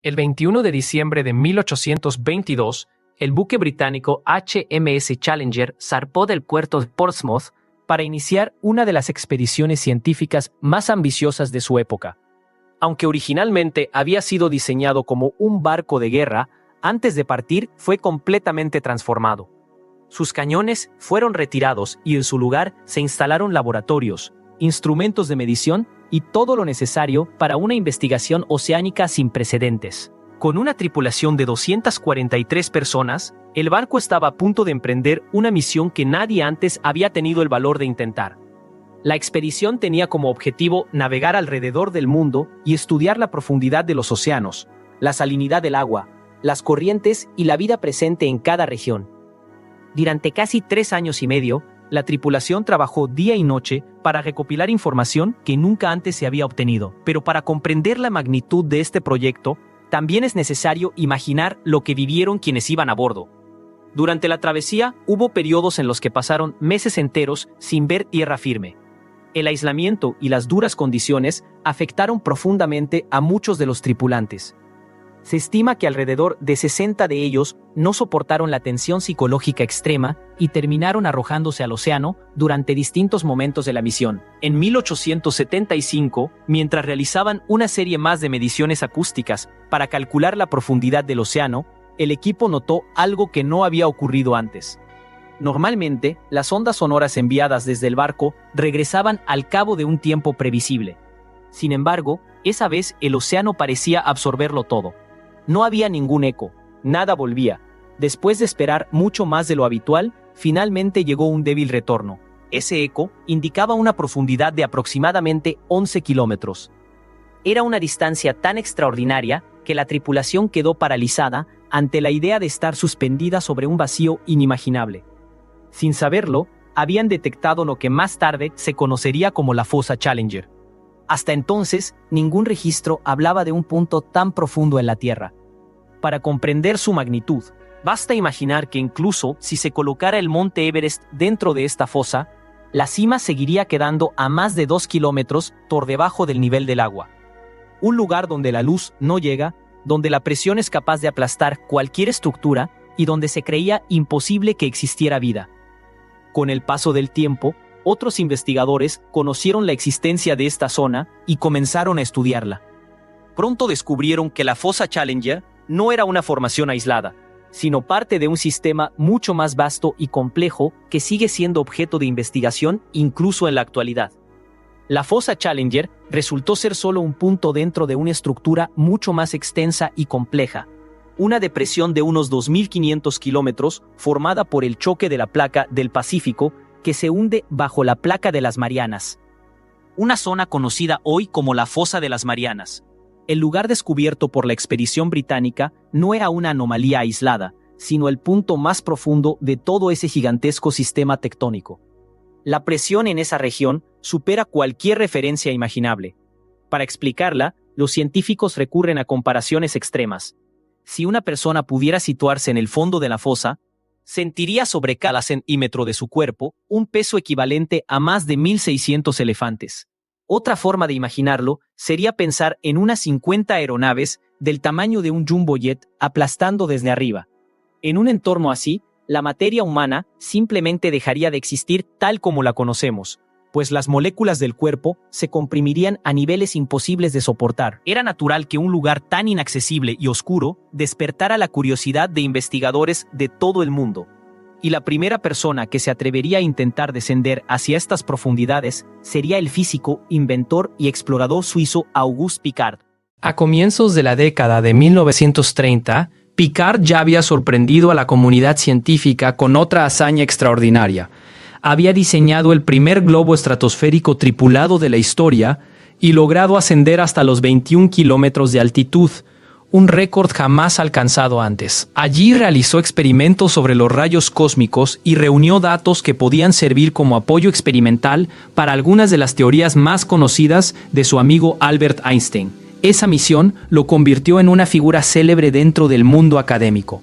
El 21 de diciembre de 1822, el buque británico HMS Challenger zarpó del puerto de Portsmouth para iniciar una de las expediciones científicas más ambiciosas de su época. Aunque originalmente había sido diseñado como un barco de guerra, antes de partir fue completamente transformado. Sus cañones fueron retirados y en su lugar se instalaron laboratorios, instrumentos de medición y todo lo necesario para una investigación oceánica sin precedentes. Con una tripulación de 243 personas, el barco estaba a punto de emprender una misión que nadie antes había tenido el valor de intentar. La expedición tenía como objetivo navegar alrededor del mundo y estudiar la profundidad de los océanos, la salinidad del agua, las corrientes y la vida presente en cada región. Durante casi 3 años y medio, la tripulación trabajó día y noche para recopilar información que nunca antes se había obtenido. Pero para comprender la magnitud de este proyecto, también es necesario imaginar lo que vivieron quienes iban a bordo. Durante la travesía, hubo periodos en los que pasaron meses enteros sin ver tierra firme. El aislamiento y las duras condiciones afectaron profundamente a muchos de los tripulantes. Se estima que alrededor de 60 de ellos no soportaron la tensión psicológica extrema y terminaron arrojándose al océano durante distintos momentos de la misión. En 1875, mientras realizaban una serie más de mediciones acústicas para calcular la profundidad del océano, el equipo notó algo que no había ocurrido antes. Normalmente, las ondas sonoras enviadas desde el barco regresaban al cabo de un tiempo previsible. Sin embargo, esa vez el océano parecía absorberlo todo. No había ningún eco, nada volvía. Después de esperar mucho más de lo habitual, finalmente llegó un débil retorno. Ese eco indicaba una profundidad de aproximadamente 11 kilómetros. Era una distancia tan extraordinaria que la tripulación quedó paralizada ante la idea de estar suspendida sobre un vacío inimaginable. Sin saberlo, habían detectado lo que más tarde se conocería como la fosa Challenger. Hasta entonces, ningún registro hablaba de un punto tan profundo en la Tierra. Para comprender su magnitud, basta imaginar que incluso si se colocara el monte Everest dentro de esta fosa, la cima seguiría quedando a más de 2 kilómetros por debajo del nivel del agua. Un lugar donde la luz no llega, donde la presión es capaz de aplastar cualquier estructura y donde se creía imposible que existiera vida. Con el paso del tiempo, otros investigadores conocieron la existencia de esta zona y comenzaron a estudiarla. Pronto descubrieron que la fosa Challenger no era una formación aislada, sino parte de un sistema mucho más vasto y complejo que sigue siendo objeto de investigación incluso en la actualidad. La fosa Challenger resultó ser solo un punto dentro de una estructura mucho más extensa y compleja, una depresión de unos 2.500 kilómetros formada por el choque de la placa del Pacífico que se hunde bajo la placa de las Marianas. Una zona conocida hoy como la Fosa de las Marianas. El lugar descubierto por la expedición británica no era una anomalía aislada, sino el punto más profundo de todo ese gigantesco sistema tectónico. La presión en esa región supera cualquier referencia imaginable. Para explicarla, los científicos recurren a comparaciones extremas. Si una persona pudiera situarse en el fondo de la fosa, sentiría sobre cada centímetro de su cuerpo un peso equivalente a más de 1.600 elefantes. Otra forma de imaginarlo sería pensar en unas 50 aeronaves del tamaño de un jumbo jet aplastando desde arriba. En un entorno así, la materia humana simplemente dejaría de existir tal como la conocemos, pues las moléculas del cuerpo se comprimirían a niveles imposibles de soportar. Era natural que un lugar tan inaccesible y oscuro despertara la curiosidad de investigadores de todo el mundo. Y la primera persona que se atrevería a intentar descender hacia estas profundidades sería el físico, inventor y explorador suizo Auguste Piccard. A comienzos de la década de 1930, Piccard ya había sorprendido a la comunidad científica con otra hazaña extraordinaria. Había diseñado el primer globo estratosférico tripulado de la historia y logrado ascender hasta los 21 kilómetros de altitud, un récord jamás alcanzado antes. Allí realizó experimentos sobre los rayos cósmicos y reunió datos que podían servir como apoyo experimental para algunas de las teorías más conocidas de su amigo Albert Einstein. Esa misión lo convirtió en una figura célebre dentro del mundo académico.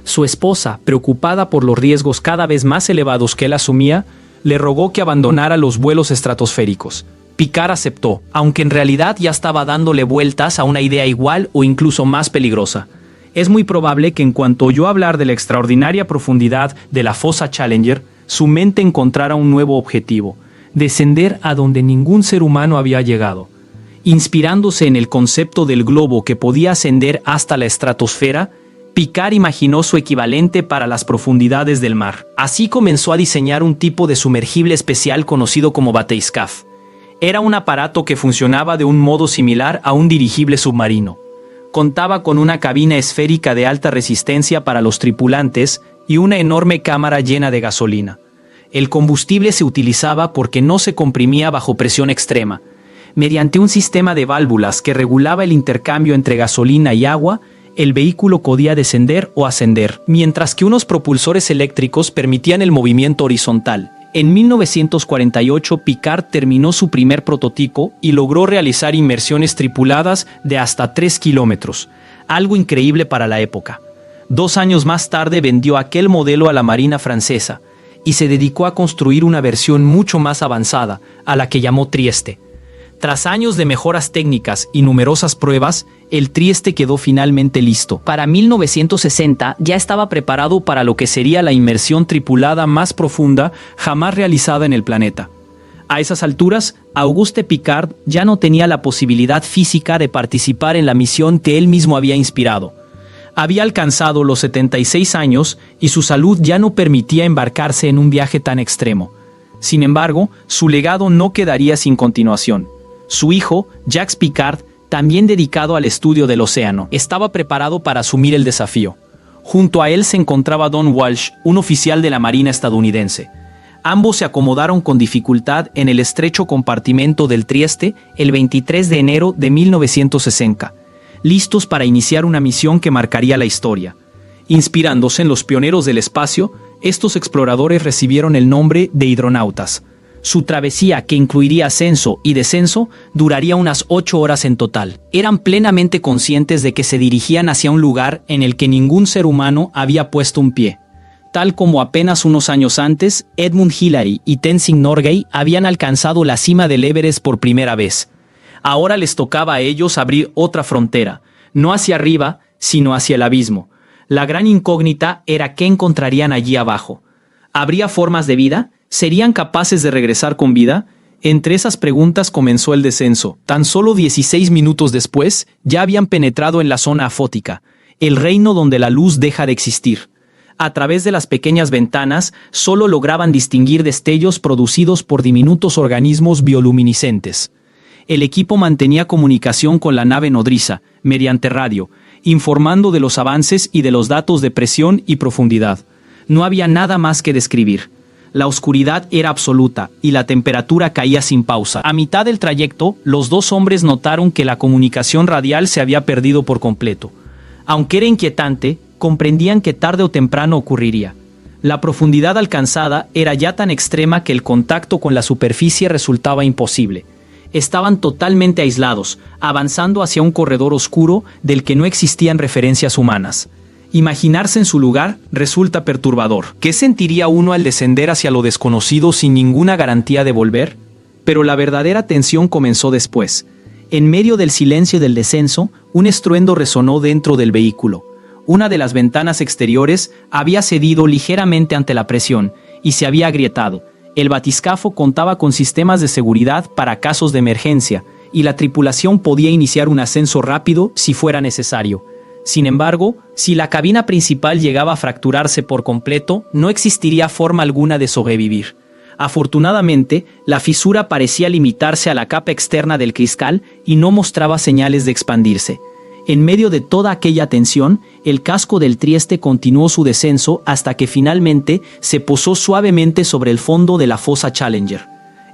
Su esposa, preocupada por los riesgos cada vez más elevados que él asumía, le rogó que abandonara los vuelos estratosféricos. Picard aceptó, aunque en realidad ya estaba dándole vueltas a una idea igual o incluso más peligrosa. Es muy probable que en cuanto oyó hablar de la extraordinaria profundidad de la fosa Challenger, su mente encontrara un nuevo objetivo: descender a donde ningún ser humano había llegado. Inspirándose en el concepto del globo que podía ascender hasta la estratosfera, Picard imaginó su equivalente para las profundidades del mar. Así comenzó a diseñar un tipo de sumergible especial conocido como bateiscaf. Era un aparato que funcionaba de un modo similar a un dirigible submarino. Contaba con una cabina esférica de alta resistencia para los tripulantes y una enorme cámara llena de gasolina. El combustible se utilizaba porque no se comprimía bajo presión extrema. Mediante un sistema de válvulas que regulaba el intercambio entre gasolina y agua, el vehículo podía descender o ascender, mientras que unos propulsores eléctricos permitían el movimiento horizontal. En 1948, Picard terminó su primer prototipo y logró realizar inmersiones tripuladas de hasta 3 kilómetros, algo increíble para la época. 2 años más tarde vendió aquel modelo a la Marina francesa y se dedicó a construir una versión mucho más avanzada, a la que llamó Trieste. Tras años de mejoras técnicas y numerosas pruebas, el Trieste quedó finalmente listo. Para 1960 ya estaba preparado para lo que sería la inmersión tripulada más profunda jamás realizada en el planeta. A esas alturas, Auguste Piccard ya no tenía la posibilidad física de participar en la misión que él mismo había inspirado. Había alcanzado los 76 años y su salud ya no permitía embarcarse en un viaje tan extremo. Sin embargo, su legado no quedaría sin continuación. Su hijo, Jacques Piccard, también dedicado al estudio del océano, estaba preparado para asumir el desafío. Junto a él se encontraba Don Walsh, un oficial de la Marina estadounidense. Ambos se acomodaron con dificultad en el estrecho compartimento del Trieste el 23 de enero de 1960, listos para iniciar una misión que marcaría la historia. Inspirándose en los pioneros del espacio, estos exploradores recibieron el nombre de hidronautas. Su travesía, que incluiría ascenso y descenso, duraría unas 8 horas en total. Eran plenamente conscientes de que se dirigían hacia un lugar en el que ningún ser humano había puesto un pie. Tal como apenas unos años antes, Edmund Hillary y Tenzing Norgay habían alcanzado la cima del Everest por primera vez. Ahora les tocaba a ellos abrir otra frontera, no hacia arriba, sino hacia el abismo. La gran incógnita era qué encontrarían allí abajo. ¿Habría formas de vida? ¿Serían capaces de regresar con vida? Entre esas preguntas comenzó el descenso. Tan solo 16 minutos después, ya habían penetrado en la zona afótica, el reino donde la luz deja de existir. A través de las pequeñas ventanas, solo lograban distinguir destellos producidos por diminutos organismos bioluminiscentes. El equipo mantenía comunicación con la nave nodriza, mediante radio, informando de los avances y de los datos de presión y profundidad. No había nada más que describir. La oscuridad era absoluta y la temperatura caía sin pausa. A mitad del trayecto, los dos hombres notaron que la comunicación radial se había perdido por completo. Aunque era inquietante, comprendían que tarde o temprano ocurriría. La profundidad alcanzada era ya tan extrema que el contacto con la superficie resultaba imposible. Estaban totalmente aislados, avanzando hacia un corredor oscuro del que no existían referencias humanas. Imaginarse en su lugar resulta perturbador. ¿Qué sentiría uno al descender hacia lo desconocido sin ninguna garantía de volver? Pero la verdadera tensión comenzó después. En medio del silencio del descenso, un estruendo resonó dentro del vehículo. Una de las ventanas exteriores había cedido ligeramente ante la presión y se había agrietado. El batiscafo contaba con sistemas de seguridad para casos de emergencia y la tripulación podía iniciar un ascenso rápido si fuera necesario. Sin embargo, si la cabina principal llegaba a fracturarse por completo, no existiría forma alguna de sobrevivir. Afortunadamente, la fisura parecía limitarse a la capa externa del cristal y no mostraba señales de expandirse. En medio de toda aquella tensión, el casco del Trieste continuó su descenso hasta que finalmente se posó suavemente sobre el fondo de la fosa Challenger.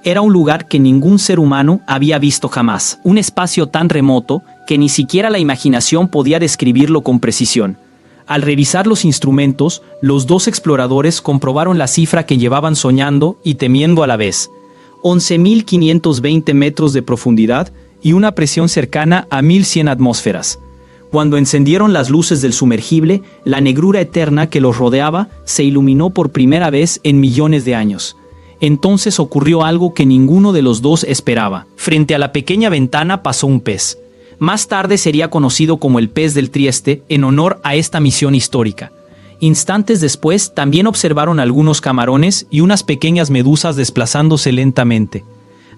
Era un lugar que ningún ser humano había visto jamás, un espacio tan remoto que ni siquiera la imaginación podía describirlo con precisión. Al revisar los instrumentos, los dos exploradores comprobaron la cifra que llevaban soñando y temiendo a la vez: 11.520 metros de profundidad y una presión cercana a 1.100 atmósferas. Cuando encendieron las luces del sumergible, la negrura eterna que los rodeaba se iluminó por primera vez en millones de años. Entonces ocurrió algo que ninguno de los dos esperaba. Frente a la pequeña ventana pasó un pez. Más tarde sería conocido como el pez del Trieste en honor a esta misión histórica. Instantes después también observaron algunos camarones y unas pequeñas medusas desplazándose lentamente.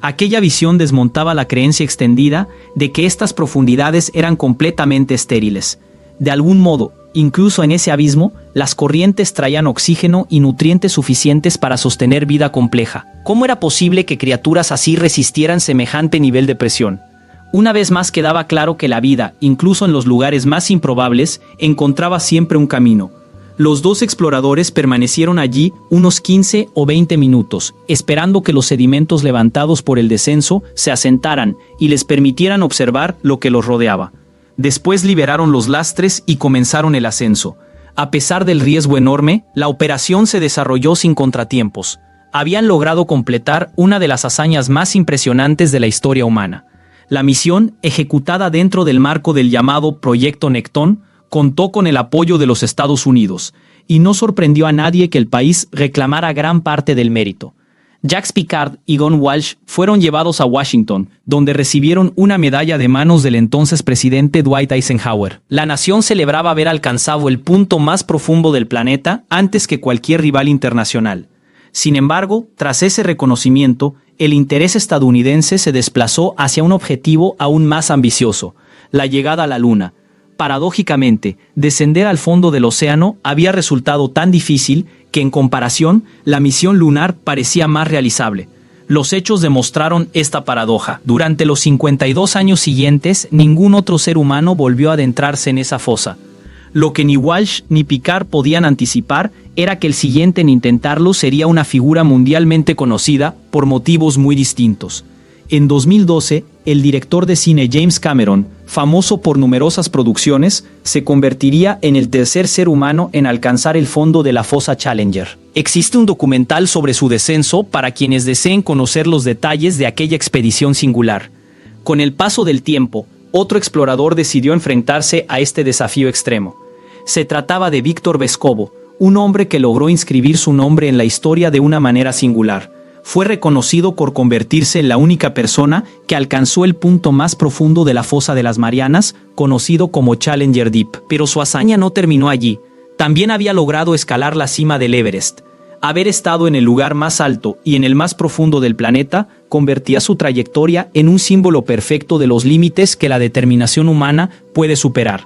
Aquella visión desmontaba la creencia extendida de que estas profundidades eran completamente estériles. De algún modo, incluso en ese abismo, las corrientes traían oxígeno y nutrientes suficientes para sostener vida compleja. ¿Cómo era posible que criaturas así resistieran semejante nivel de presión? Una vez más quedaba claro que la vida, incluso en los lugares más improbables, encontraba siempre un camino. Los dos exploradores permanecieron allí unos 15 o 20 minutos, esperando que los sedimentos levantados por el descenso se asentaran y les permitieran observar lo que los rodeaba. Después liberaron los lastres y comenzaron el ascenso. A pesar del riesgo enorme, la operación se desarrolló sin contratiempos. Habían logrado completar una de las hazañas más impresionantes de la historia humana. La misión, ejecutada dentro del marco del llamado Proyecto Necton, contó con el apoyo de los Estados Unidos, y no sorprendió a nadie que el país reclamara gran parte del mérito. Jacques Piccard y Gun Walsh fueron llevados a Washington, donde recibieron una medalla de manos del entonces presidente Dwight Eisenhower. La nación celebraba haber alcanzado el punto más profundo del planeta antes que cualquier rival internacional. Sin embargo, tras ese reconocimiento, el interés estadounidense se desplazó hacia un objetivo aún más ambicioso: la llegada a la Luna. Paradójicamente, descender al fondo del océano había resultado tan difícil que, en comparación, la misión lunar parecía más realizable. Los hechos demostraron esta paradoja. Durante los 52 años siguientes, ningún otro ser humano volvió a adentrarse en esa fosa. Lo que ni Walsh ni Piccard podían anticipar era que el siguiente en intentarlo sería una figura mundialmente conocida por motivos muy distintos. En 2012, el director de cine James Cameron, famoso por numerosas producciones, se convertiría en el tercer ser humano en alcanzar el fondo de la fosa Challenger. Existe un documental sobre su descenso para quienes deseen conocer los detalles de aquella expedición singular. Con el paso del tiempo, otro explorador decidió enfrentarse a este desafío extremo. Se trataba de Víctor Vescovo, un hombre que logró inscribir su nombre en la historia de una manera singular. Fue reconocido por convertirse en la única persona que alcanzó el punto más profundo de la fosa de las Marianas, conocido como Challenger Deep. Pero su hazaña no terminó allí. También había logrado escalar la cima del Everest. Haber estado en el lugar más alto y en el más profundo del planeta convertía su trayectoria en un símbolo perfecto de los límites que la determinación humana puede superar.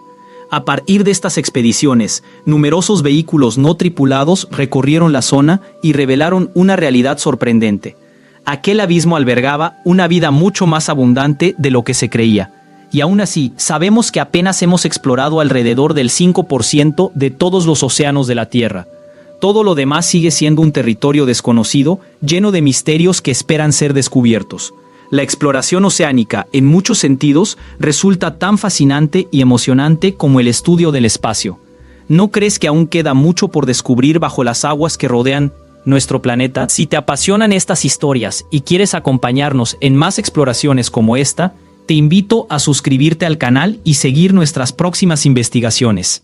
A partir de estas expediciones, numerosos vehículos no tripulados recorrieron la zona y revelaron una realidad sorprendente. Aquel abismo albergaba una vida mucho más abundante de lo que se creía. Y aún así, sabemos que apenas hemos explorado alrededor del 5% de todos los océanos de la Tierra. Todo lo demás sigue siendo un territorio desconocido, lleno de misterios que esperan ser descubiertos. La exploración oceánica, en muchos sentidos, resulta tan fascinante y emocionante como el estudio del espacio. ¿No crees que aún queda mucho por descubrir bajo las aguas que rodean nuestro planeta? Si te apasionan estas historias y quieres acompañarnos en más exploraciones como esta, te invito a suscribirte al canal y seguir nuestras próximas investigaciones.